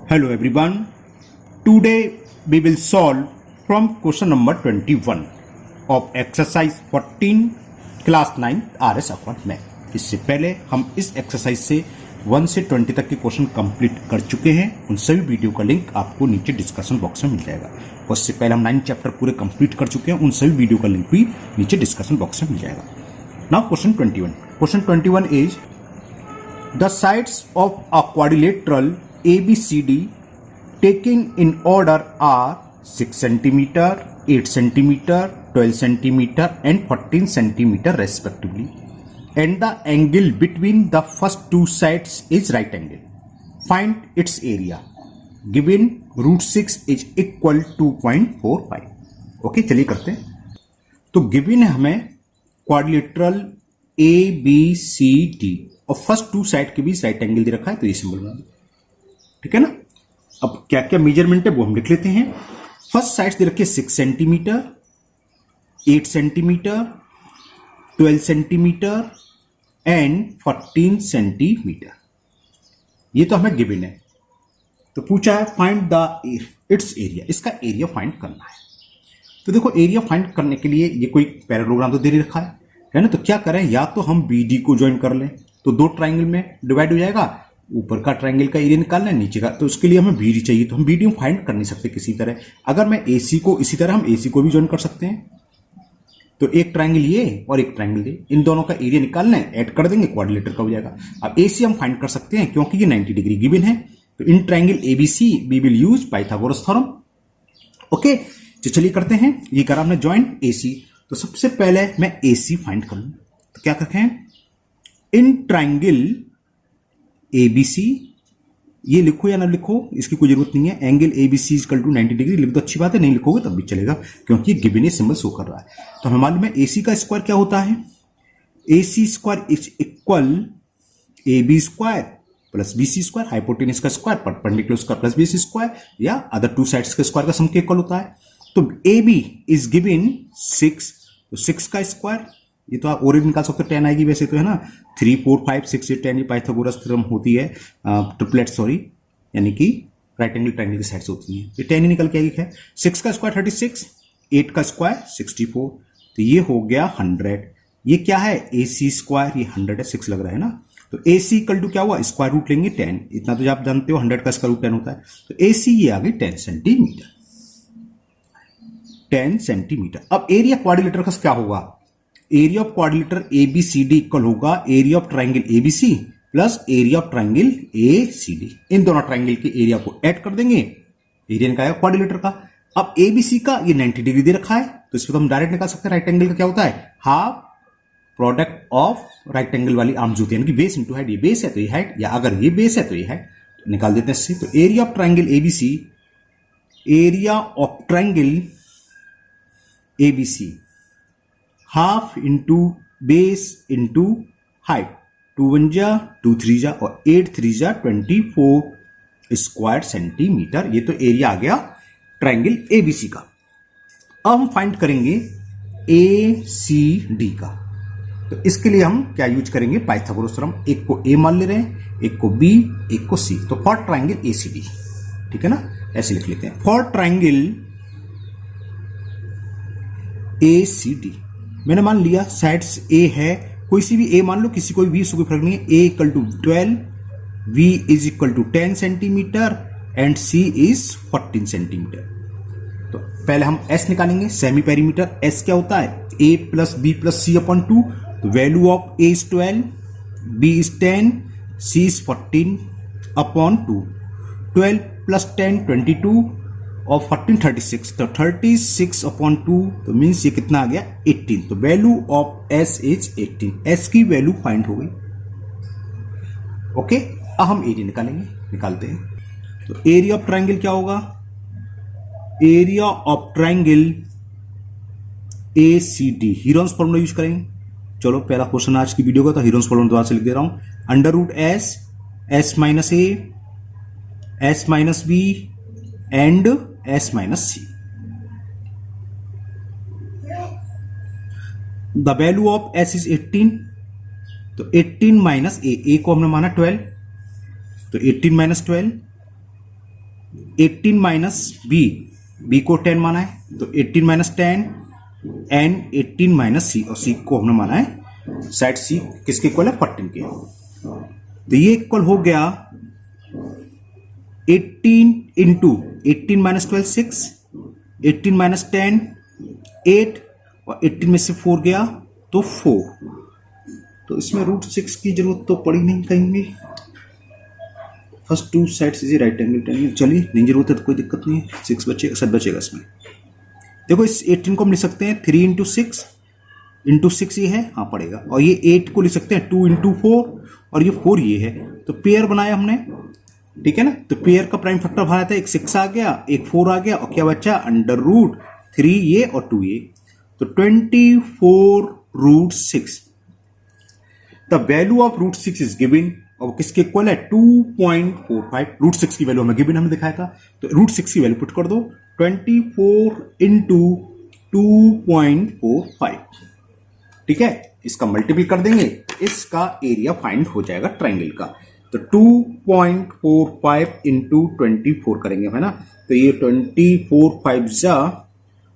Hello everyone. Today we will solve from question number 21 of exercise 14 class 9 RS account math. इससे पहले हम इस exercise से 1 से 20 तक के क्वेश्चन कंप्लीट कर चुके हैं। उन सभी वीडियो का लिंक आपको नीचे डिस्कशन बॉक्स में मिल जाएगा। उससे पहले हम 9 चैप्टर पूरे कंप्लीट कर चुके हैं। उन सभी वीडियो का लिंक भी नीचे डिस्कशन बॉक्स में मिल जाएगा। Now question 21। Question 21 is the sides of a quadrilateral ABCD taking in order are 6 cm, 8 cm, 12 cm and 14 cm respectively, and the angle between the first two sides is right angle. Find its area. Given √6 is equal to 2.45. Okay, चलिए करते हैं। तो given है हमें quadrilateral ABCD और first to side के बीच right angle दे रखा है, तो ये सिंबल बना दो। ठीक है ना। अब क्या क्या मेजरमेंट है वो हम लिख लेते हैं। फर्स्ट साइड दे रखिए 6 centimetre, 8 centimetre, 12 centimetre and 14 centimetre. ये तो हमें गिवन है। तो पूछा है फाइंड द इट्स एरिया, इसका एरिया फाइंड करना है। तो देखो, एरिया फाइंड करने के लिए ये कोई पैराग्राम तो दे रखा है ना। तो क्या करें, या तो हम BD को ज्वाइन कर लें तो दो ट्राइंगल में डिवाइड हो जाएगा। ऊपर का ट्राइंगल का एरिया निकालना है, नीचे का, तो उसके लिए हमें BD चाहिए। तो हम BD हम फाइंड कर नहीं सकते किसी तरह। अगर मैं AC को इसी तरह हम AC को भी ज्वाइन कर सकते हैं। तो एक ट्राइंगल ये और एक ट्राइंगल ये, इन दोनों का एरिया निकालना है, ऐड कर देंगे, क्वाड्रिलेटर का हो जाएगा। अब AC हम फाइंड कर सकते हैं क्योंकि ये 90 डिग्री गिवन है। तो in triangle ABC we will use Pythagoras theorem. Okay, तो चलिए करते हैं। ये करा हमने ज्वाइन AC। तो सबसे पहले मैं AC फाइंड कर लूं। तो क्या करते हैं, इन ट्राइंगल ABC, ये लिखो या ना लिखो इसकी कोई जरूरत नहीं है। Angle ABC equal to 90 degree लिख दो, अच्छी बात है। नहीं लिखोगे तब भी चलेगा क्योंकि गिवन ये सिंबल शो कर रहा है। तो हमें मालूम है AC का स्क्वायर क्या होता है। AC square is equal AB square plus BC square, hypotenuse का square, perpendicular square plus BC square, या अदर टू साइड्स के स्क्वायर का सम के इक्वल होता है। तो AB इज गिवन 6, तो 6 का स्क्वायर, ये तो आप और निकाल सकते हो, 10 आएगी वैसे तो, है ना। 3, 4, 5, 6, 10 ये पाइथागोरस थ्योरम होती है, ट्रिपलेट सॉरी, यानी कि राइट एंगल ट्राइंगल की साइड्स होती हैं। ये 10 ही निकल के आएगी। है 6 का स्क्वायर 36, 8 का स्क्वायर 64, तो ये हो गया 100। ये क्या है, AC स्क्वायर, ये 100 है, 6 लग रहा है ना। तो AC इक्वल टू क्या हुआ, स्क्वायर रूट लेंगे 10, इतना तो आप जानते हो 100 का स्क्वायर रूट 10 होता है। तो AC ये आ गई 10 सेंटीमीटर, 10 सेंटीमीटर। अब एरिया क्वाड्रिलेटर का क्या होगा, area of quadrilateral ABCD equal होगा area of triangle ABC plus area of triangle ACD। इन दोनों ट्राइंगल के एरिया को ऐड कर देंगे, एरिया निकालेगा क्वाड्रिलेटर का। अब ABC का ये 90 डिग्री दे रखा है, तो इसमें तो हम डायरेक्ट निकाल सकते हैं। राइट एंगल का क्या होता है, half product of right angle वाली आर्म्स होती है, यानी कि बेस इंटू हाइट। ये बेस है तो ये हाइट, या अगर ये बेस है तो ये हाइट, तो निकाल देते हैं इससे। तो area of triangle ABC, area of triangle ABC half into base into height, 2 1 जा 2 3 जा और 8 3 जा 24 स्क्वायर सेंटीमीटर। ये तो एरिया आ गया ट्राइंगल ABC का। अब हम फाइंड करेंगे ACD का। तो इसके लिए हम क्या यूज करेंगे, पाइथागोरस थ्योरम। एक को A मान ले रहे हैं, एक को B, एक को C। तो फॉर ट्राइंगल ACD, ठीक है ना, ऐसे लिख लेते हैं। फॉर ट्राइंगल ACD मैंने मान लिया साइड्स A है, कोई सी भी A मान लो, किसी कोई भी, इसको कोई फर्क नहीं है। A equal to 12, V is equal to 10 centimetre and C is 14 centimetre. तो पहले हम S निकालेंगे, सेमी पेरीमीटर। S क्या होता है, A plus B plus C upon 2। तो value of A is 12, B is 10, C is 14 upon 2। 12 plus 10 22 और 14 36, तो 36 अपॉन 2, तो मीन्स ये कितना आ गया 18। तो value of S is 18। S की वैल्यू फाइंड हो गई। ओके, अब हम एरिया निकालेंगे, निकालते हैं। तो एरिया ऑफ ट्राइंगल क्या होगा, area of triangle ACD Heron's formula use करेंगे। चलो, पहला क्वेश्चन आज की वीडियो का, तो हीरोन्स फॉर्मूला दोबारा से लिख दे रहा हूं। Under root S, S minus A, S minus B and S minus C। The value of S is 18, तो 18 माइनस A को हमने माना 12, तो 18 माइनस 12 18 माइनस बी, बी को 10 माना है तो 18 माइनस 10 एंड 18 माइनस सी, और सी को हमने माना है साइड सी किसके इक्वल है 14 के। तो ये इक्वल हो गया 18 इंटू 18 माइनस 12 6, 18 माइनस 10 8, और 18 में से 4 गया तो 4। तो इसमें रूट 6 की जरूरत तो पड़ी नहीं कहीं भी। First two sides is right angle triangle, चलिए नहीं जरूरत है तो कोई दिक्कत नहीं है, 6 बचेगा 7 बचेगा इसमें। देखो इस 18 को हम लिख सकते हैं 3 इंटू 6 इंटू 6 ये है, हाँ पड़ेगा, और ये 8 को लिख सकते हैं 2 इंटू 4, और ये 4 ये है, तो पेयर बनाया हमने, ठीक है ना। तो पेयर का प्राइम फैक्टर बाहर आता है, एक 6 आ गया एक 4 आ गया, और क्या बचा अंडर रूट 3 ये और 2 ये, तो 24 root 6। The value of root 6 is given, और किसके इक्वल है 2.45। रूट 6 की वैल्यू हमें गिवन हमने दिखाया था, तो रूट 6 की वैल्यू पुट कर दो 24 इंटू 2.45, ठीक है। इसका मल्टीपल कर देंगे, इसका एरिया फाइंड हो जाएगा ट्राइंगल का। तो 2.45 इंटू 24 करेंगे है ना, तो ये 24 5 जा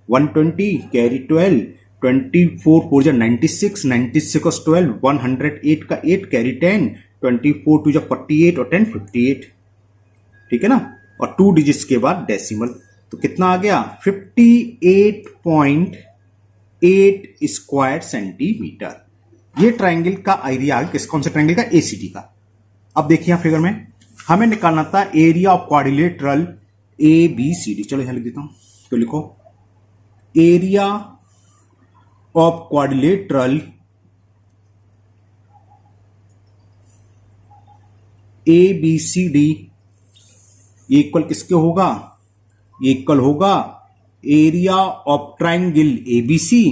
120 कैरी 12, 24 4 जा 96, 96 और 12 108 का 8 कैरी 10, 24 2 जा 48 और 10 58, ठीक है ना। और 2 डिजिट्स के बाद डेसिमल, तो कितना आ गया 58.8 स्क्वायर सेंटीमीटर। ये ट्राइंगल का एरिया है, किस कौन से ट्राइंगल का, एसीडी का। अब देखिए फिगर में हमें निकालना था area of quadrilateral A B C D. चलो यहां लिख देता हूं, तो लिखो area of quadrilateral A B C D, ये इक्वल किसके होगा, ये इक्वल होगा area of triangle ABC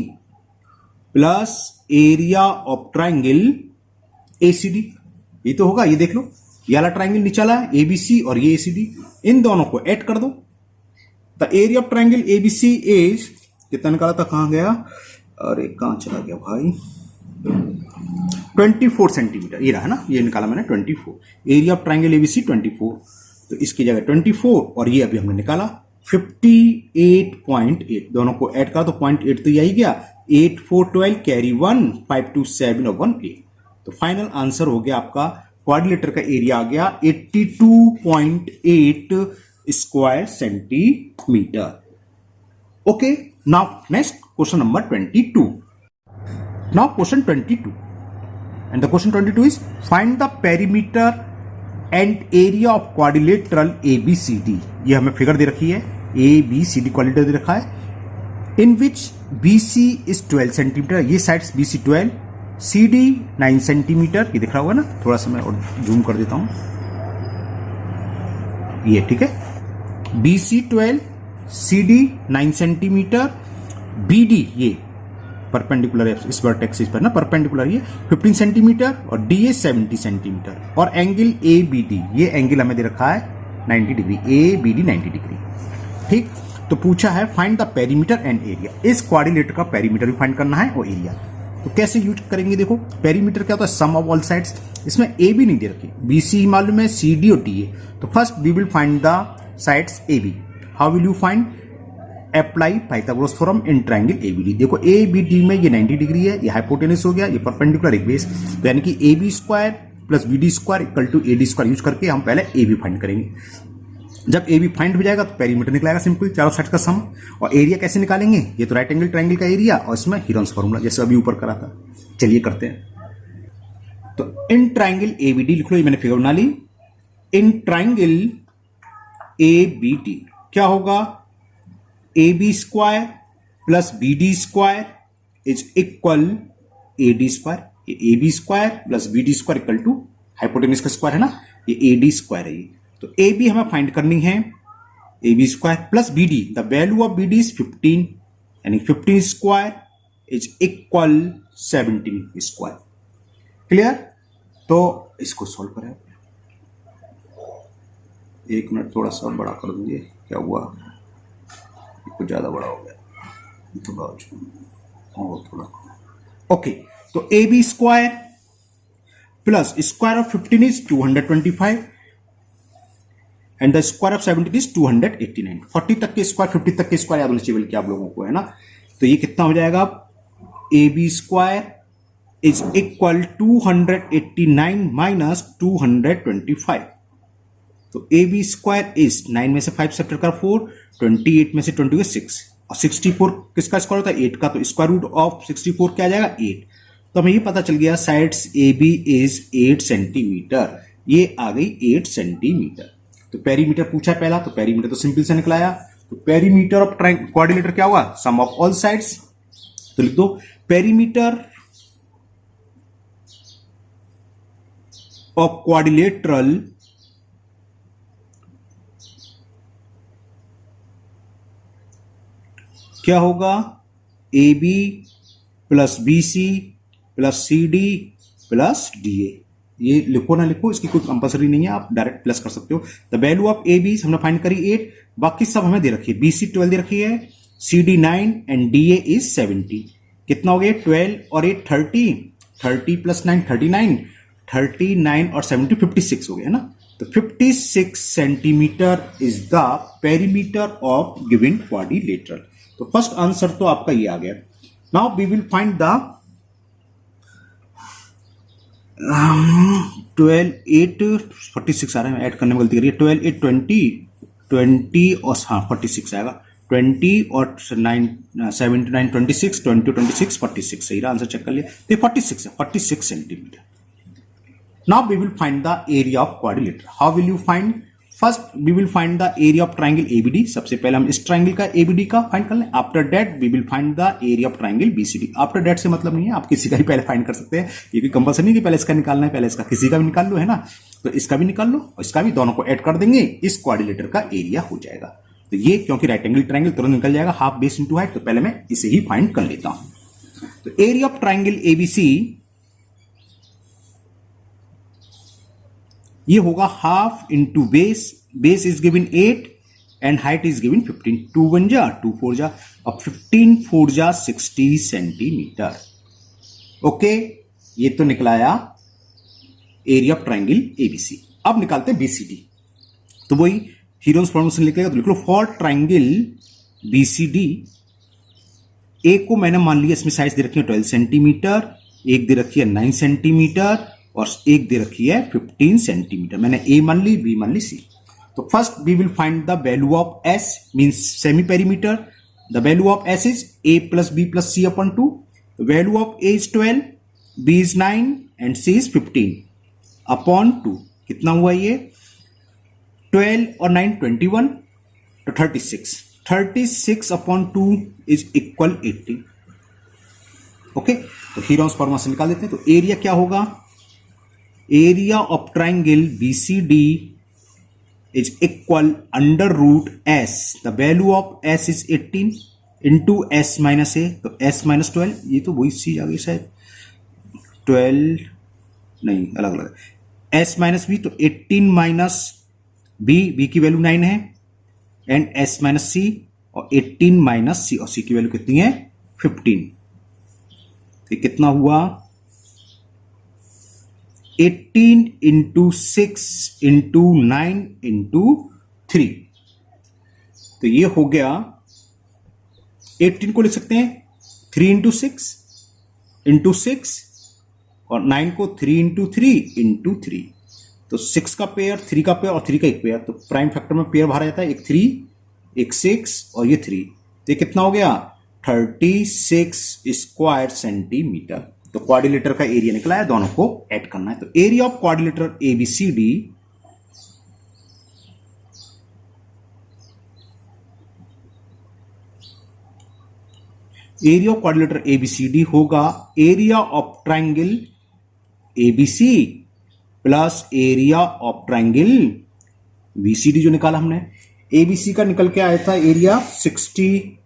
plus area of triangle ACD. ये तो होगा, ये देख लो, ये वाला ट्राइंगल नीचे वाला है एबीसी और ये एसीडी, इन दोनों को ऐड कर दो। The area of triangle ABC is, कितना निकाला था, कहां गया, अरे कहां चला गया भाई, 24 सेंटीमीटर, ये रहा ना, ये निकाला मैंने 24। एरिया ऑफ ट्राइंगल एबीसी 24, तो इसकी जगह 24, और ये अभी हमने निकाला 58.8, दोनों को ऐड करा तो 0.8 तो यही गया, 8 4 12 कैरी 1 5 2 7 और 1 8। तो फाइनल आंसर हो गया आपका, क्वाड्रिलेटर का एरिया आ गया 82.8 square centimetre. Okay, now next question number 22। Now question 22, and the question 22 is find the perimeter and area of quadrilateral ABCD। ये हमें फिगर दे रखी है, ABCD क्वाड्रिलेटर दे रखा है, इन विच BC इज 12 सेंटीमीटर, ये साइड्स BC 12, CD 9 सेंटीमीटर, ये दिख रहा होगा ना, थोड़ा सा मैं और जूम कर देता हूं, ये ठीक है, BC 12, CD 9 सेंटीमीटर, BD ये परपेंडिकुलर है इस वर्टेक्स पर ना, परपेंडिकुलर ये 15 सेंटीमीटर, और DA 70 सेंटीमीटर, और एंगल ABD, ये एंगल हमें दे रखा है 90 डिग्री, ABD 90 डिग्री, ठीक। तो पूछा है find the perimeter and area, इस क्वाड्रिलेटर का पेरीमीटर भी फाइंड करना है और एरिया। तो कैसे यूज करेंगे, देखो पेरीमीटर क्या होता है, सम ऑफ ऑल साइड्स, इसमें ए बी नहीं दे रखी, BC मालूम है, CD और DA, तो first we will find the sides AB। How will you find, apply Pythagoras theorem in triangle ABD। देखो ABD में ये 90 डिग्री है, ये हाइपोटेनस हो गया, ये परपेंडिकुलर एक बेस, तो यानी कि AB square plus BD square equal to AD square use करके हम पहले AB फाइंड करेंगे। जब AB फाइंड हो जाएगा तो पेरीमीटर निकलेगा सिंपल, चारों साइड का सम। और एरिया कैसे निकालेंगे, ये तो राइट एंगल ट्राइंगल का एरिया, और इसमें हीरोन्स फॉर्मूला जैसे अभी ऊपर करा था। चलिए करते हैं, तो इन ट्राइंगल ABD लिख लो, ये मैंने फिगर बना ली। इन ट्राइंगल ABD क्या होगा, AB square plus BD square is equal AD square, ये AB square plus BD square equal to hypotenuse का स्क्वायर है ना, ये AD स्क्वायर है ये। तो AB हमें फाइंड करनी है, AB square plus BD, the value of BD is 15, यानी 15 square is equal 17 square. Clear, तो इसको सॉल्व करें, एक मिनट थोड़ा सा बड़ा कर दीजिए, क्या हुआ, कुछ ज्यादा बड़ा हो गया, थोड़ा और थोड़ा, ओके। तो AB square plus square of 15 is 225, and the square of 17 is 289। 40 तक के स्क्वायर 50 तक के स्क्वायर याद होना चाहिए बल्कि आप लोगों को, है ना। तो ये कितना हो जाएगा, A B square is equal 289 minus 225। तो ए बी स्क्वायर इज 9 में से 5 सब्ट्रैक्ट कर 4, 28 में से 20 6, और 64 किसका स्क्वायर होता है, 8 का। तो स्क्वायर रूट ऑफ 64 क्या आ जाएगा, 8। तो हमें ये पता चल गया sides A B is 8 centimetre, ये आ गई 8 सेंटीमीटर। तो पेरीमीटर पूछा पहला, तो पेरीमीटर तो सिंपल से निकलाया। तो पेरीमीटर ऑफ क्वाड्रिलेटर क्या होगा, सम ऑफ ऑल साइड्स। तो लिख दो पेरीमीटर ऑफ क्वाड्रिलेटरल क्या होगा, A B plus B C plus C D plus D A. ये लिखो ना लिखो, इसकी कोई कंपलसरी नहीं है, आप डायरेक्ट प्लस कर सकते हो। The value of A B हमने फाइंड करी 8, बाकी सब हमें दे रखी है। बी सी 12 दे रखी है, C D 9 and D A is 70। कितना हो गया, 12 और 8 30, 30 प्लस 9 39, 39 और 70 56 हो गया ना। तो 56 centimetre is the perimeter of given quadrilateral. तो फर्स्ट आंसर तो आपका ये आ गया। Now we will find the 12 8 46 आ रहा है, ऐड करने में गलती करिए। 12 8 20 और हाँ 46 आएगा, 20 और 9 79 26 20 26 46 सही रहा, आंसर चेक कर लिया। तो 46 है, 46 centimetre. Now we will find the area of quadrilateral. How will you find, first we will find the area of triangle ABD. सबसे पहले हम इस ट्राइंगल का एबीडी का फाइंड कर लें। After that we will find the area of triangle BCD. After that से मतलब नहीं है, आप किसी का भी पहले फाइंड कर सकते हैं, ये कोई कंपल्सरी नहीं कि पहले इसका निकालना है, पहले इसका किसी का भी निकाल लो, है ना। तो इसका भी निकाल लो और इसका भी, दोनों को ऐड कर देंगे, इस क्वाड्रिलेटर का एरिया हो जाएगा। तो ये क्योंकि राइट एंगल ट्राइंगल तुरंत निकल जाएगा, हाफ बेस इंटू हाइट, तो पहले मैं इसे ही फाइंड कर लेता हूं। तो एरिया ऑफ ट्राइंगल एबीसी ये होगा half into base, base is given 8 and height is given 15, 2 1 जा 2 4 जा, अब 15 4 जा 60 सेंटीमीटर। ओके, ये तो निकलाया एरिया ऑफ ट्राइंगल एबीसी। अब निकालते हैं बीसीडी। तो वही हीरोन्स फॉर्मूला लिखेगा, तो लिख लो फॉर ट्राइंगल बीसीडी। ए को मैंने मान लिया, इसमें साइज दे रखी है 12 सेंटीमीटर, एक दे रखी है 9 सेंटीमीटर और एक दे रखी है 15 सेंटीमीटर। मैंने ए मान ली, बी मान ली, सी। तो first we will find the value of S, means semi perimeter. The value of S is A plus B plus C upon 2। The value of A is 12, B is 9 and C is 15 upon 2। कितना हुआ ये, 12 और 9 21, तो 36, 36 upon 2 is equal 80। Okay, तो Heron's formula से निकाल देते हैं। तो एरिया क्या होगा, area of triangle BCD is equal under root s, the value of s is 18 into s minus a, तो s minus 12, ये तो वही चीज आ गई शायद, 12 नहीं अलग अलग, s minus b, तो 18 minus b, b की वैल्यू 9 है, एंड s minus c, और 18 minus c, और c की वैल्यू कितनी है 15। तो कितना हुआ, 18 इंटू 6 इंटू 9 इंटू 3। तो ये हो गया, 18 को लिख सकते हैं 3 इंटू 6 इंटू 6, और 9 को 3 इंटू 3 इंटू 3। तो 6 का पेयर, 3 का पेयर और 3 का एक पेयर, तो प्राइम फैक्टर में पेयर बाहर जाता है, एक 3 एक 6 और ये 3। तो ये कितना हो गया, 36 स्क्वायर सेंटीमीटर। तो क्वाड्रिलेटर का एरिया निकला है, दोनों को ऐड करना है। तो area of quadrilateral ABCD area of quadrilateral ABCD होगा area of triangle ABC plus area of triangle BCD. जो निकाला हमने, एबीसी का निकल के आया था एरिया 60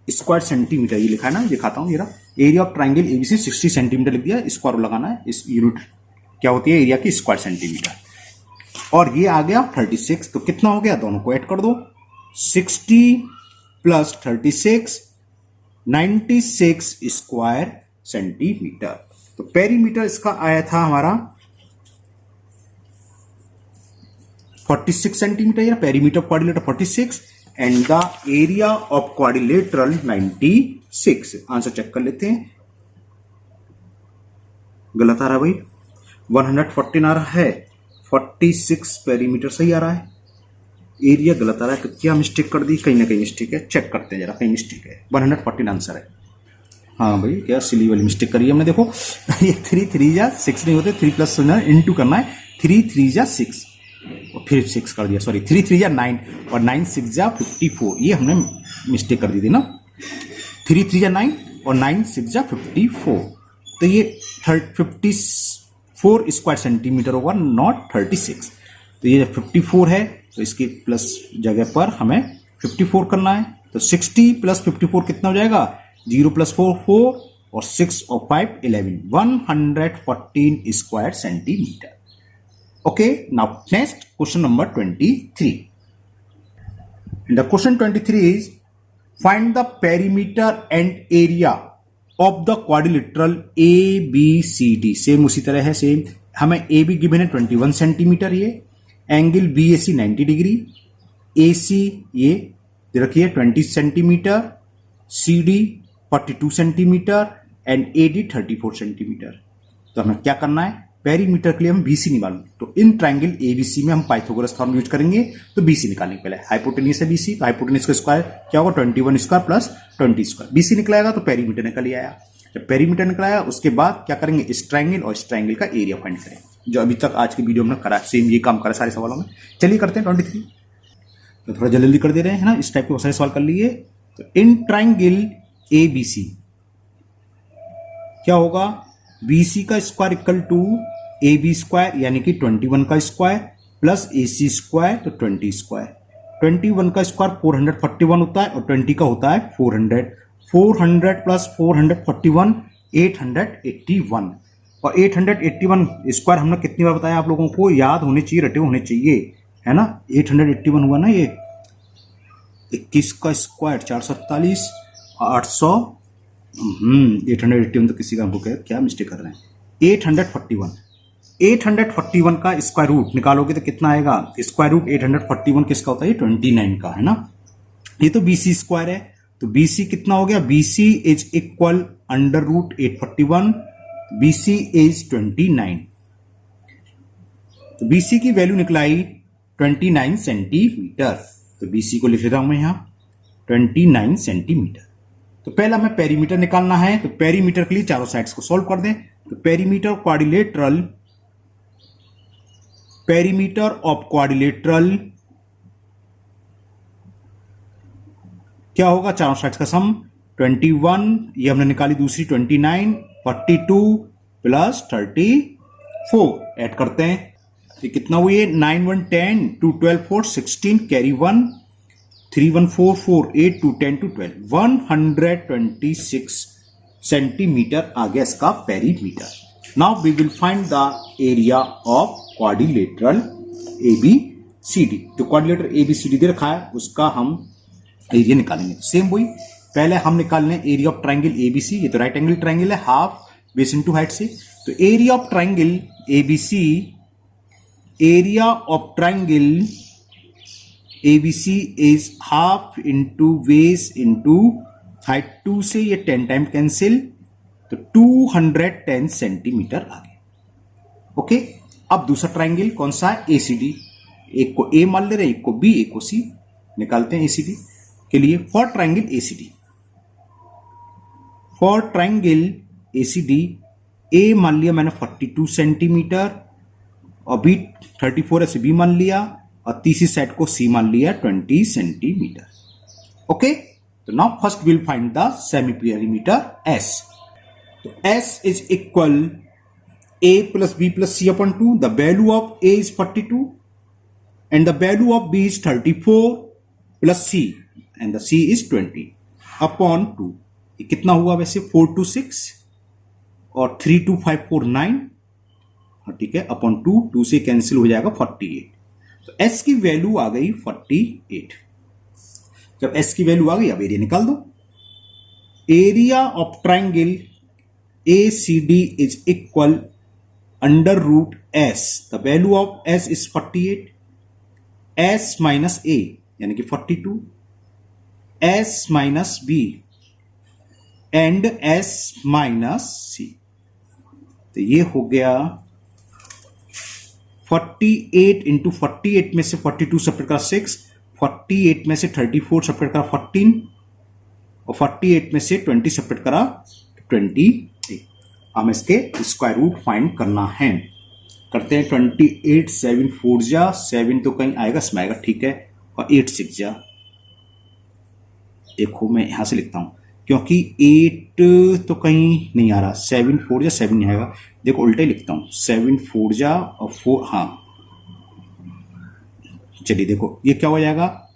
स्क्वायर सेंटीमीटर, ये लिखा है ना, दिखाता हूं, ये रहा area of triangle ABC 60 centimetre लिख दिया, स्क्वायर लगाना है, इस यूनिट क्या होती है एरिया की, स्क्वायर सेंटीमीटर। और ये आ गया 36, तो कितना हो गया, दोनों को ऐड कर दो, 60 प्लस 36 96 स्क्वायर सेंटीमीटर। तो पेरीमीटर इसका आया था हमारा 46 सेंटीमीटर या perimeter of quadrilateral 46 and the area of quadrilateral 96। Answer check कर लेते हैं। गलत आ रहा है भाई, 114 आ रहा है, 46 पेरीमीटर सही आ रहा है, एरिया गलत आ रहा है। तो क्या मिस्टेक कर दी, कहीं ना कहीं मिस्टेक है, चेक करते हैं जरा, कहीं मिस्टेक है। 114 आंसर है। हाँ भाई, क्या सिली वाली मिस्टेक करी है हमने, देखो ये 3 3 या 6 नहीं होते, 3 प्लस इंटू करना है, 3 3 या 6 और फिर 6 कर दिया, सॉरी 3 3 या 9 और 9 6 या 54, ये हमने मिस्टेक कर दी थी ना। 3 3 या 9 और 9 6 या 54, तो ये 54 स्क्वायर सेंटीमीटर होगा, नॉट 36। तो ये 54 है तो इसकी प्लस जगह पर हमें 54 करना है। तो 60 प्लस 54 कितना हो जाएगा, 0 प्लस 4 4 और 6 और 5 11, 114 square centimetre. Okay, now next question number 23। The question 23 is find the perimeter and area of the quadrilateral ABCD। Same उसी तरह है, सेम हमें ए बी गिवन है 21 सेंटीमीटर, ये एंगल BAC 90 डिग्री, AC ये रखिए 20 centimetre, CD 42 centimetre and AD 34 centimetre. तो हमें क्या करना है, पेरीमीटर के लिए हम BC निकालना। तो इन ट्रायंगल ABC में हम पाइथागोरस थ्योरम यूज करेंगे। तो BC निकालने के पहले हाइपोटेन्यूस है BC, तो हाइपोटेन्यूस का स्क्वायर क्या होगा, 21 स्क्वायर प्लस 20 स्क्वायर। BC निकलाएगा तो पेरीमीटर निकल ही आया। जब पेरीमीटर निकल आया उसके बाद क्या करेंगे, इस ट्रायंगल और इस ट्रायंगल का एरिया फाइंड करेंगे, जो अभी तक आज की वीडियो में करा, सेम ये काम करा सारे सवालों में। चलिए करते हैं 23। तो थोड़ा जल्दी कर दे रहे हैं ना, इस टाइप के बहुत सारे सवाल कर लिए। तो इन ट्रायंगल ABC क्या होगा, BC का square equal to AB square यानी कि 21 का स्क्वायर प्लस AC स्क्वायर, तो 20 स्क्वायर। 21 का स्क्वायर 441 होता है और 20 का होता है 400। 400 प्लस 441 881, और 881 स्क्वायर हमने कितनी बार बताया आप लोगों को, याद होने चाहिए, रटे होने चाहिए, है ना। 881 हुआ ना, ये 21 का स्क्वायर 447, 800, 881 तो किसी का हमको क्या मिस्टेक कर रहे हैं। 841 का स्क्वायर रूट निकालोगे तो कितना आएगा, स्क्वायर रूट 841 किसका होता है, 29 का, है ना। ये तो BC स्क्वायर है, तो BC कितना हो गया, BC is equal under root 841, BC is 29। तो BC की वैल्यू निकलाई 29 सेंटीमीटर। तो BC को लिख लेता हूं मैं यहां 29 सेंटीमीटर। तो पहला हमें पेरीमीटर निकालना है, तो पेरीमीटर के लिए चारों साइड्स को सॉल्व कर दें। तो पेरीमीटर ऑफ क्वाड्रिलेटरल क्या होगा, चारों साइड्स का सम 21, ये हमने निकाली दूसरी 29, 42 प्लस 34 ऐड करते हैं, तो कितना हुई है, 9 1 10 2 12 4 16 कैरी 1 3 1 4 4 8 2 10 2 12, 126 सेंटीमीटर आ गया इसका perimeter. Now we will find the area of quadrilateral ABCD। जो क्वाड्रिलेटर ABCD दे रखा है उसका हम एरिया निकालेंगे। सेम वही, पहले हम निकाल लें एरिया ऑफ ट्रायंगल ABC, ये तो राइट एंगल ट्रायंगल है, हाफ बेस इनटू हाइट से। तो area of triangle ABC, area of triangle ABC is half into base into height, 2 से ये 10 टाइम कैंसिल, तो 210 सेंटीमीटर आ गया। ओके, अब दूसरा ट्रायंगल कौन सा है, ACD। एक को A मान ले रहे, एक को B, एक को C। निकालते हैं ACD के लिए। फॉर ट्रायंगल ACD A मान लिया मैंने 42 सेंटीमीटर और B 34 है, B मान लिया, और तीसरी साइड को C मान लिया 20 सेंटीमीटर। ओके, तो now first will find the semi perimeter S। तो S is equal A plus B plus C upon 2। The value of A is 42 and the value of B is 34 plus C and the C is 20 upon 2। ये कितना हुआ वैसे, 4 2 6 और 3 2 5 4 9, ठीक है, upon 2, 2 से cancel हो जाएगा 48। तो S की वैल्यू आ गई 48। जब S की वैल्यू आ गई, अब एरिया निकाल दो। Area of triangle ACD is equal under root S। The value of S is 48 S minus A यानी कि 42, S minus B and S minus C. तो ये हो गया 48 इंटू 48 में से 42 सब्ट्रैक्ट करा 6, 48 में से 34 सब्ट्रैक्ट करा 14 और 48 में से 20 सब्ट्रैक्ट करा 20। हमें इसके स्क्वायर रूट फाइंड करना है। करते हैं 28 7 4 जा 7 तो कहीं आएगा इसमें आएगा, ठीक है, और 8 6 जा। देखो मैं यहां से लिखता हूं क्योंकि 8 तो कहीं नहीं आ रहा, 7 4 जा 7 नहीं आएगा। देखो उल्टे लिखता हूं, 7 4 जा और 4, हाँ चलिए देखो ये क्या हो जाएगा,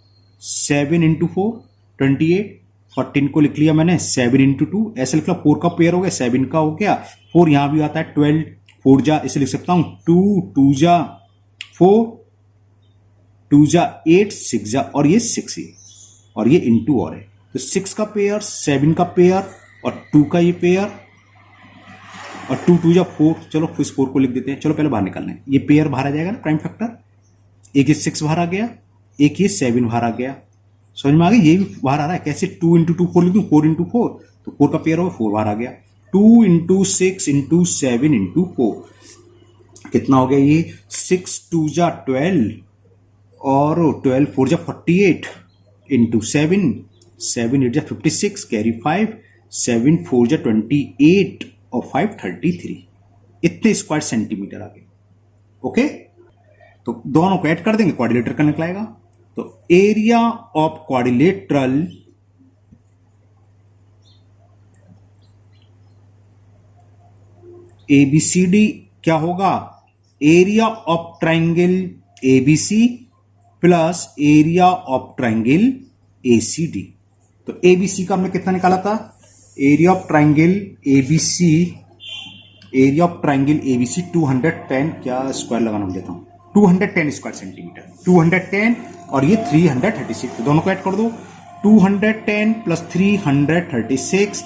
7 इंटू 4 28, 14 को लिख लिया मैंने, 7 इंटू 2 ऐसे लिख लो, 4 का पेयर हो गया, 7 का हो गया, 4 यहां भी आता है 12, 4 जा इसे लिख सकता हूं 2 2 जा 4 2 जा 8 6 जा और ये 6 है और ये इंटू और है, तो 6 का पेयर, 7 का पेयर और 2 का ये पेयर और 2 2 जा 4। चलो इस 4 को लिख देते हैं। चलो पहले बाहर निकालना है, ये पेयर बाहर आ जाएगा ना प्राइम फैक्टर, एक ये 6 बाहर आ गया, एक ये 7 बाहर आ गया, समझ में आ गई, ये भी बाहर आ रहा है। कैसे 2 इंटू 2 4 लिख दूं, 4 इंटू 4 तो 4 का पेयर होगा, 4 बाहर आ गया, 2 इंटू 6 इंटू 7 इंटू 4 कितना हो गया, ये 6 2 जा 12 और 12 4 जा 48 इंटू 7 7 8 जा 56 कैरी 5 7 4 जा 28 और 5 33, इतने स्क्वायर सेंटीमीटर आ गए। ओके, तो दोनों को ऐड कर देंगे, क्वाड्रिलेटर का निकलाएगा। तो एरिया ऑफ क्वाड्रिलेटरल एबीसीडी क्या होगा, area of triangle ABC plus area of triangle ACD. तो एबीसी का हमने कितना निकाला था, area of triangle ABC, area of triangle ABC 210, क्या स्क्वायर लगाना देता हूं, 210 स्क्वायर सेंटीमीटर, 210 और ये 336, तो दोनों को ऐड कर दो, 210 प्लस 336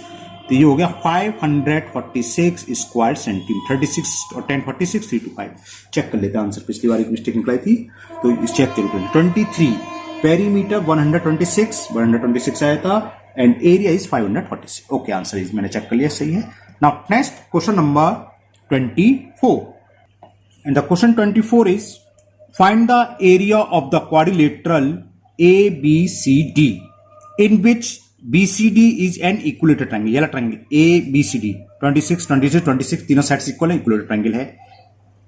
तो ये हो गया 546 स्क्वायर सेंटीमीटर, 36 और 10 46 3 to 5। चेक कर लेते हैं आंसर, पिछली बार एक मिस्टेक निकलाई थी तो चेक करो। 23 पेरीमीटर 126 आया था and area is 546। Okay, answer is, मैंने चेक कर लिया, सही है। Now next question number 24 and the question 24 is find the area of the quadrilateral ABCD in which BCD is an equilateral triangle, ये triangle ABCD 26 26 26 तीनों sides equal है, equilateral triangle है,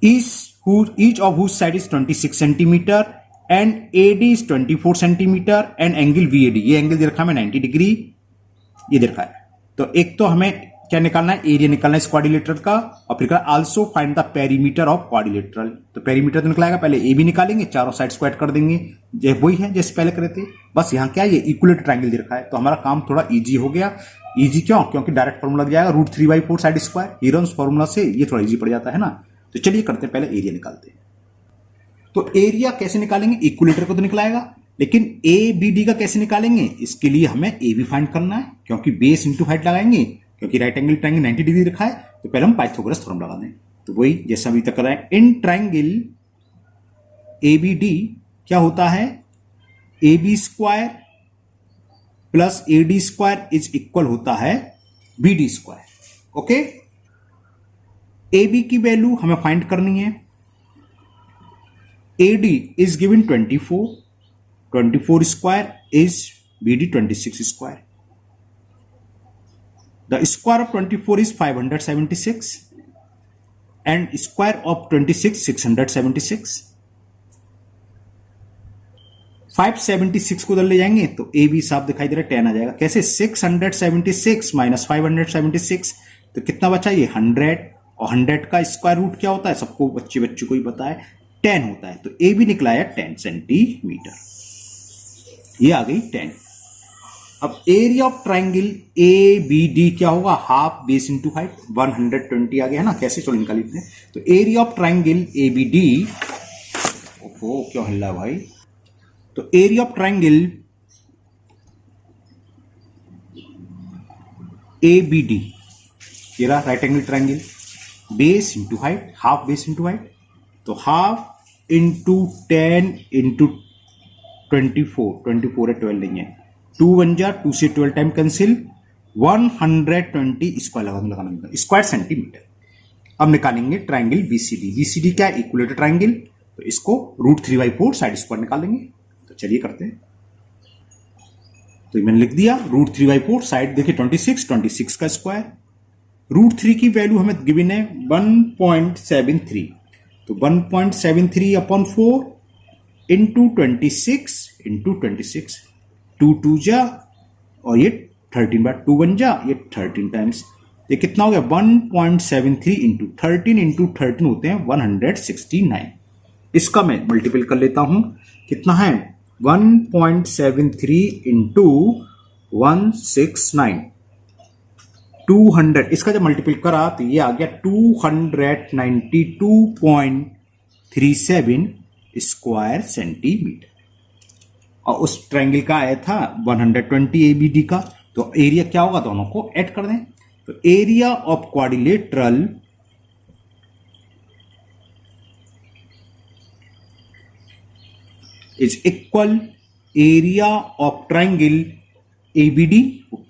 each of whose side is 26 centimetre and AD is 24 centimetre and angle VAD, ये angle दे रखा है 90 degree, ये दे रखा है। तो एक तो हमें क्या निकालना है, एरिया निकालना है इस क्वाड्रिलेटरल का, और फिर also find the perimeter of quadrilateral. तो पेरीमीटर तो निकलाएगा, पहले ए बी निकालेंगे, चारों साइड्स को ऐड कर देंगे, ये वही है जैसे पहले करे थे, बस यहाँ क्या ये इक्विलेटरल ट्राइंगल दे रखा है, तो हमारा काम थोड़ा इजी हो गया। इजी क्यों, क्योंकि डायरेक्ट फॉर्मूला लग जाएगा √3/4 साइड स्क्वायर, हीरोन्स फॉर्मूला से ये थोड़ा इजी पड़ जाता है ना। तो चलिए करते हैं, पहले एरिया निकालते हैं। तो एरिया कैसे निकालेंगे, इक्विलेटर को तो निकलाएगा, लेकिन ए बी डी का कैसे निकालेंगे, इसके लिए हमें ए बी फाइंड करना है, क्योंकि बेस इंटू हाइट लगाएंगे, क्योंकि राइट एंगल ट्राइंगल 90 डिग्री रखा है, तो पहले हम पाइथागोरस थ्योरम लगा दें। तो वही जैसा अभी तक कराए, इन ट्राइंगल एबीडी क्या होता है, A B square plus A D square is equal होता है B D square. Okay, A B की वैल्यू हमें फाइंड करनी है, A D is given 24 square is B D 26 square. The square of 24 is 576 and square of 26 676। 576 को उधर ले जाएंगे तो ए बी साफ दिखाई दे रहा है, 10 आ जाएगा। कैसे, 676 माइनस 576 तो कितना बचा, ये 100, और 100 का स्क्वायर रूट क्या होता है, सबको बच्चे को ही पता है, 10 होता है। तो ए बी निकला है 10 सेंटीमीटर, ये आ गई 10। अब area of triangle A B D क्या होगा, हाफ बेस इंटू हाइट, 120 आ गया है ना, कैसे चलो निकाल लेते हैं। तो area of triangle A B D, ओहो क्यों हिल रहा भाई, तो area of triangle A B D, ये रहा right angle triangle, base into height, half base into height, तो हाफ इंटू 10 इंटू 24 है, 12 नहीं है, 2 1 जा 2 से 12 टाइम कैंसिल, 120 स्क्वायर लगाना स्क्वायर सेंटीमीटर। अब निकालेंगे ट्राइंगल बीसीडी। बीसीडी क्या है? Equilateral triangle. तो इसको √3/4 साइड स्क्वायर निकालेंगे। तो चलिए करते हैं। तो मैंने लिख दिया √3/4 साइड देखिए 26 का स्क्वायर। √3 की वैल्यू हमें गिवन है 1.73। तो 1.73 अपॉन 4 इंटू 26 इंटू 26, 2 2 जा और ये 13 बार 2 1 जा, ये 13 टाइम्स। ये कितना हो गया? 1.73 इंटू 13 होते हैं 169। इसका मैं मल्टीपल कर लेता हूं, कितना है? 1.73 इंटू 169, 200। इसका जब मल्टीपल करा तो ये आ गया 292.37 स्क्वायर सेंटीमीटर। और उस ट्रायंगल का आया था 120 ABD का। तो एरिया क्या होगा? दोनों को ऐड कर दें। तो area of quadrilateral is equal area of triangle ABD।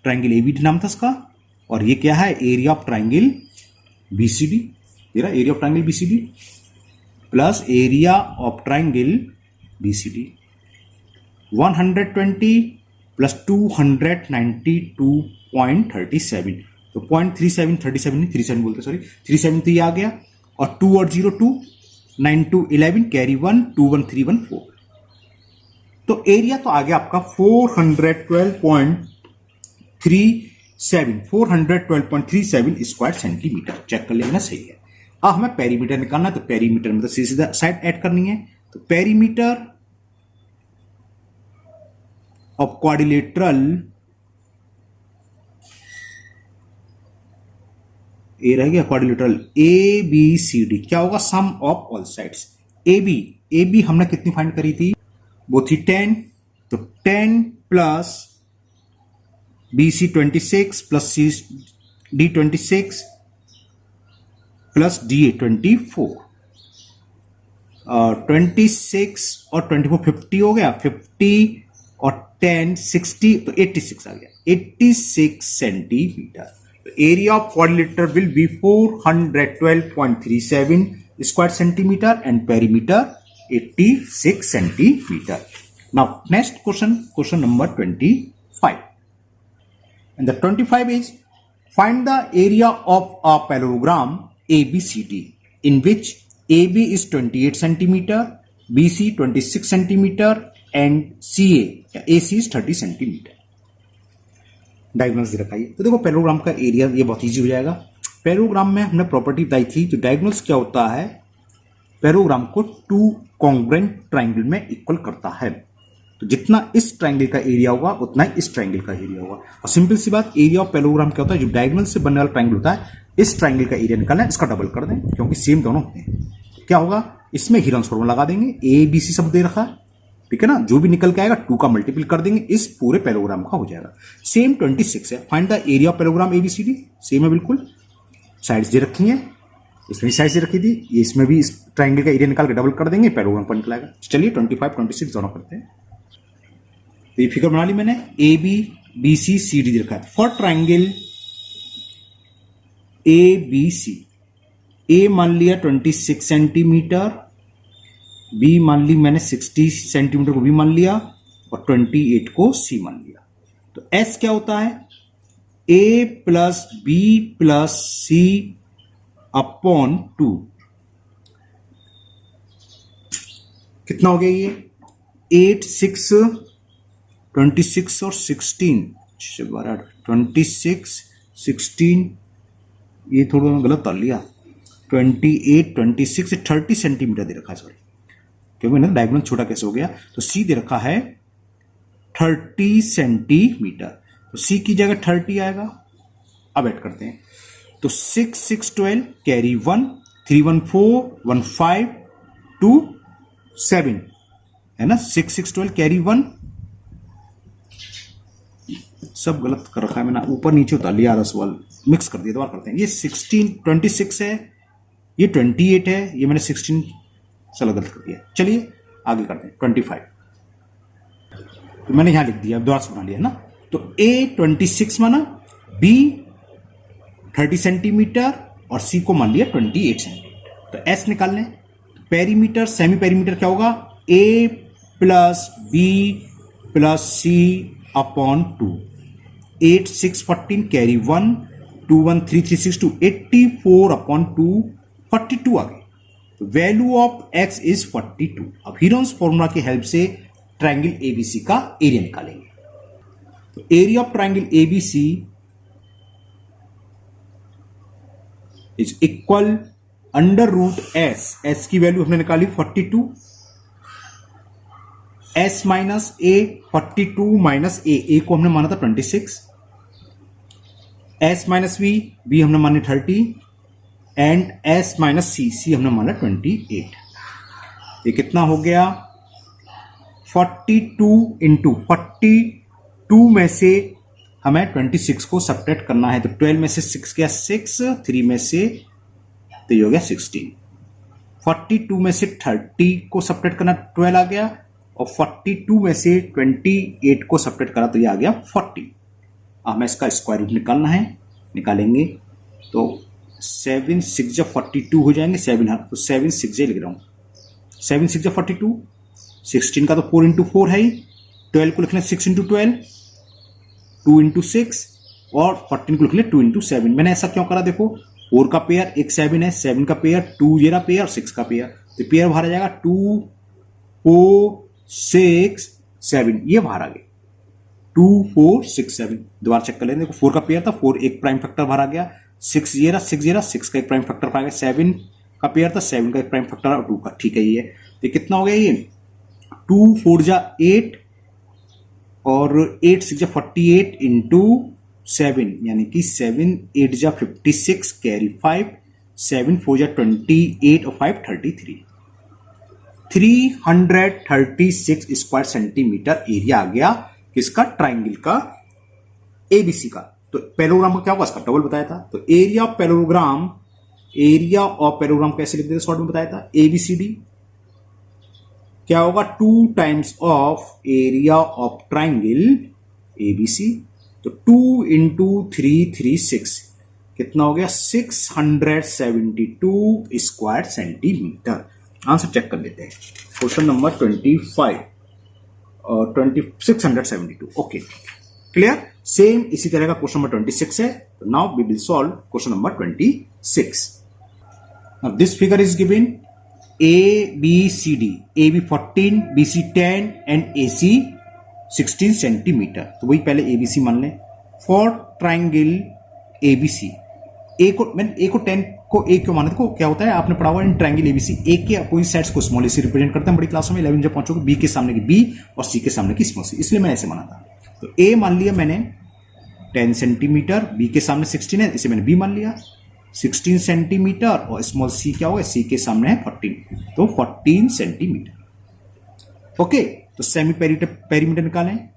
Triangle ABD नाम था इसका। और ये क्या है? Area of triangle BCD। Area of triangle BCD plus area of triangle BCD। 120 plus 292.37। तो 0.37 नहीं, 37 बोलते, सॉरी 37 तो ये आ गया। और 2 और 0 2, 9 2 11 कैरी 1, 2 1 3 1 4। तो एरिया तो आ गया आपका 412.37 स्क्वायर सेंटीमीटर। चेक कर लेना, सही है। अब हमें पेरीमीटर निकालना है। तो पेरीमीटर में तो सीधा साइड ऐड करनी है। तो पेरीमीटर ऑफ क्वाड्रिलेटरल ए रह गया, क्वाड्रिलेटरल ABCD क्या होगा? सम ऑफ ऑल साइड्स। AB हमने कितनी फाइंड करी थी? वो थी 10। तो 10 plus BC 26 plus CD 26 plus DA 24। 26 और 24 50 हो गया, 50 और 10 60, तो 86 आ गया, 86 centimetre. Area of quadrilateral will be 412.37 square centimetre and perimeter 86 centimetre. Now next question number 25। And the 25 is find the area of a parallelogram ABCD in which AB is 28 centimeter, BC 26 centimeter and AC is 30 centimeter। Diagonals दे रखा है। तो देखो parallelogram का area ये बहुत easy हो जाएगा। Parallelogram में हमने प्रॉपर्टी बताई थी, जो डायगोनल्स क्या होता है, पैरेललोग्राम को 2 कॉन्ग्रुएंट ट्रायंगल में इक्वल करता है। तो जितना इस ट्रायंगल का एरिया होगा उतना ही इस ट्रायंगल का एरिया होगा। और सिंपल सी बात, एरिया ऑफ पैरेललोग्राम क्या होता है? जो डायगोनल से बनने वाला ट्रायंगल होता है, इस ट्रायंगल का एरिया निकालना है, इसका डबल कर दें क्योंकि सेम दोनों होते हैं। क्या होगा? इसमें हीरोन्स फॉर्मूला लगा देंगे, ABC सब दे रखा है, ठीक है ना। जो भी निकल के आएगा 2 का मल्टीपल कर देंगे, इस पूरे पैरेललोग्राम का हो जाएगा। सेम 26 है। Find the area of parallelogram ABCD। Same है बिल्कुल, साइड्स दे रखी हैं, इसमें भी साइड्स दे रखी थी, ये इसमें भी इस ट्रायंगल का एरिया निकाल के डबल कर देंगे, पैरेललोग्राम पर निकल आएगा। चलिए 25 26 दोनों करते हैं। तो ये फिगर बना ली मैंने, ABCD दे रखा है। फॉर ट्रायंगल ABC, A मान लिया 26 सेंटीमीटर, B मान ली मैंने 60 सेंटीमीटर को B मान लिया और 28 को C मान लिया। तो S क्या होता है? A plus B plus C upon 2। कितना हो गया ये? 8 6 26 और 16, 26 16, ये थोड़ा गलत कर लिया, 28 26 30 सेंटीमीटर दे रखा है, सॉरी क्योंकि ना डायगोनल छोटा कैसे हो गया। तो C दे रखा है 30 सेंटीमीटर, तो C की जगह 30 आएगा। अब ऐड करते हैं। तो 6 6 12 कैरी 1, 3 1 4 1 5 2 7 है ना। 6 6 12 कैरी 1, सब गलत कर रखा है मैंने, ऊपर नीचे उतार लिया, आधा सवाल मिक्स कर दिया। दोबारा करते हैं। ये 26 है, ये 28 है, ये मैंने 16 चलो गलत कर दिया। चलिए आगे करते हैं। 25 तो मैंने यहां लिख दिया, दोबारा से बना लिया ना। तो A 26 माना, B 30 सेंटीमीटर और C को मान लिया 28 सेंटीमीटर। तो S निकाल लें। पेरीमीटर, सेमी पेरीमीटर क्या होगा? A plus B plus C upon 2। 8 6 14 carry 1, 2 1 3 3 6 2, 84 upon 2 42 आ गए। तो वैल्यू ऑफ x इज 42। अब हीरोन्स फॉर्मूला की हेल्प से ट्रायंगल एबीसी का एरिया निकालेंगे। तो area of triangle ABC is equal under root S. S की वैल्यू हमने निकाली 42, S minus A, 42 minus A को हमने माना था 26, एस माइनस बी, बी हमने माने 30 एंड एस माइनस सी, सी हमने माना 28। ये कितना हो गया? 42 इंटू 42 में से हमें 26 को सब्ट्रैक्ट करना है। तो 12 में से 6 गया 6, 3 में से तो ये हो गया 16। 42 में से 30 को सब्ट्रैक्ट करना 12 आ गया, और 42 में से 28 को सब्ट्रैक्ट करा तो ये आ गया 40। हमें इसका स्क्वायर रूट निकालना है, निकालेंगे तो 7 6 जब 42 हो जाएंगे, 7 तो 7 6 लिख रहा हूं, 7 6 जब 42, 16 का तो 4 इंटू 4 है ही, 12 को लिख लें 6 इंटू 12, 2 इंटू 6, और 14 को लिख लें 2 इंटू 7। मैंने ऐसा क्यों करा? देखो 4 का पेयर एक 7 है, 7 का पेयर 2 ये रहा पेयर, और 6 का पेयर, तो पेयर बाहर आ जाएगा 2 4 6 7, ये बाहर आ गए 2 4 6 7। दोबारा चेक कर लेंगे, देखो 4 का पेयर था, 4 एक प्राइम फैक्टर बाहर आ गया, 6 ये रहा 6 ये रहा, 6 का एक प्राइम फैक्टर बाहर आ गया, 7 का पेयर था, 7 का एक प्राइम फैक्टर और 2 का, ठीक है। ये तो कितना हो गया? ये 2 4 जा 8 और 8 6 जा 48 इंटू 7, यानी कि 7 8 जा 56 कैरी 5, 7 4 जा 28 और 5 33, 336 स्क्वायर सेंटीमीटर एरिया आ गया किसका? ट्राइंगल का एबीसी का। तो पैरेललोग्राम का क्या होगा? इसका डबल बताया था। तो area of parallelogram, area of parallelogram कैसे लिखते थे शॉर्ट में बताया था, एबीसीडी क्या होगा? 2 times of area of triangle ABC. तो 2 इंटू 3 3 6, कितना हो गया? 672 स्क्वायर सेंटीमीटर। आंसर चेक कर लेते हैं। क्वेश्चन नंबर 25 और 672। Okay, clear. सेम इसी तरह का क्वेश्चन नंबर 26 है। तो now we will solve question number 26। Now this figure is given A B C D, A B 14, B C 10 and A C 16 centimetre. तो वही पहले ए बी सी मान लें। For triangle A B C, A को मैंने ए को 10 को ए क्यों माना? देखो क्या होता है, आपने पढ़ा हुआ इन ट्राइंगल एबीसी, ए के अपोजिट साइड्स को स्मॉल ए से रिप्रेजेंट करते हैं बड़ी क्लासों में। 11 जब पहुंचोगे बी के सामने की बी और सी के सामने की स्मॉल सी, इसलिए मैं ऐसे माना था। तो ए मान लिया मैंने 10 सेंटीमीटर, बी के सामने 16 है, इसे मैंने बी मान लिया 16 सेंटीमीटर, और स्मॉल सी क्या होगा? सी के सामने है 14, तो 14 सेंटीमीटर। ओके, तो सेमी पेरीमीटर निकालें।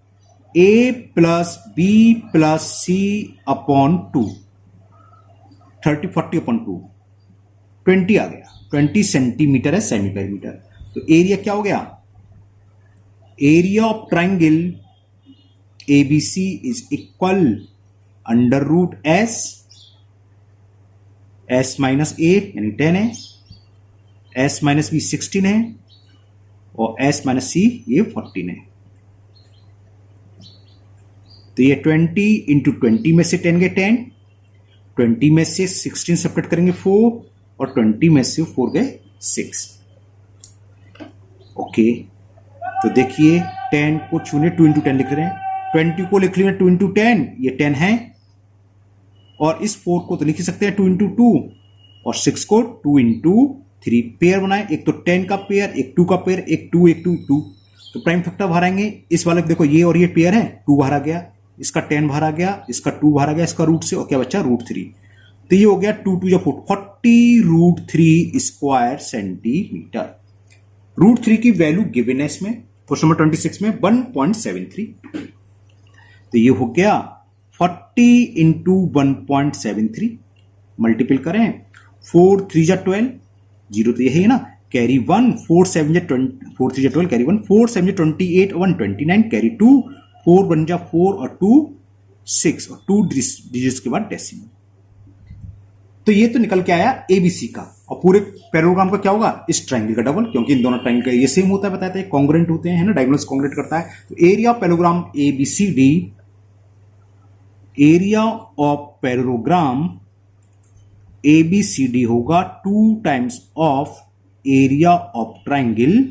ए plus B plus C upon 2, 30 40 upon 2, 20 आ गया। 20 सेंटीमीटर है सेमी पेरीमीटर। तो एरिया क्या हो गया? Area of triangle ABC is equal under root S, S minus A यानी 10 है, एस माइनस बी 16 है, और एस माइनस सी ये 14 है। तो ये 20 इंटू 20 में से 10 गए 10, 20 में से 16 सेपरेट करेंगे 4, और 20 में से 4 गए 6। ओके, तो देखिए 10 को छूने 2 इंटू 10 लिख रहे हैं, 20 को लिख लिया 2 इंटू 10, ये 10 है, और इस 4 को तो लिख ही सकते हैं 2 इंटू 2, और 6 को 2 इंटू 3। पेयर बनाए, एक तो 10 का पेयर, एक 2 का पेयर, एक 2 एक 2 2, तो प्राइम फैक्टर बाहर आएंगे। इस वाले देखो ये और ये पेयर है, 2 बाहर आ गया, इसका 10 बाहर आ गया, इसका 2 बाहर आ गया, इसका रूट से, और क्या बच्चा? रूट 3। तो ये हो गया 2 2 40 रूट 3 स्क्वायर सेंटीमीटर। रूट 3 की वैल्यू गिवन है इसमें क्वेश्चन नंबर 26 में 1.73। तो ये हो गया 40 इंटू 1.73, मल्टीपल करें 4 3 जा 12, जीरो तो यही है ना, कैरी 1, 4 7 जा 4 3 जा 12, कैरी 1, 4 7 जा 28, 1 29, कैरी 2, 4 1 जा 4 और 2 6 और 2 डिजिट्स के बाद डेसिमल। तो ये तो निकल के आया एबीसी का, और पूरे पैरेललोग्राम का क्या होगा, इस ट्रायंगल का डबल, क्योंकि इन दोनों ट्रायंगल का ये सेम होता है, बताते हैं कॉन्ग्रुएंट होते हैं, है ना, डायगोनल्स कॉन्ग्रुएंट करता है। तो area of parallelogram ABCD, area of parallelogram ABCD होगा 2 times of area of triangle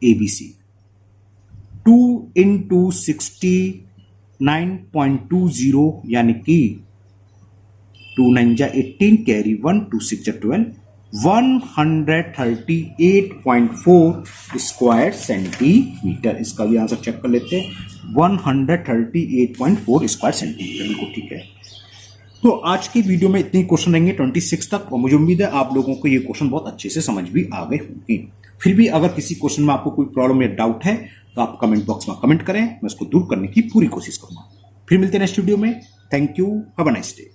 ABC. 2 into 69.20 यानी कि 2 9 जा 18, कैरी 1, 2 6 जा 12, 138.4 स्क्वायर सेंटीमीटर। इसका भी आंसर चेक कर लेते हैं, 138.4 स्क्वायर सेंटीमीटर, बिल्कुल ठीक है। तो आज की वीडियो में इतने क्वेश्चन रहेंगे 26 तक, और मुझे उम्मीद है आप लोगों को ये क्वेश्चन बहुत अच्छे से समझ भी आ गए होंगे। फिर भी अगर किसी क्वेश्चन में आपको कोई प्रॉब्लम या डाउट है तो आप कमेंट बॉक्स में कमेंट करें, मैं उसको दूर करने की पूरी कोशिश करूंगा। फिर मिलते हैं नेक्स्ट वीडियो में। Thank you, have a nice day.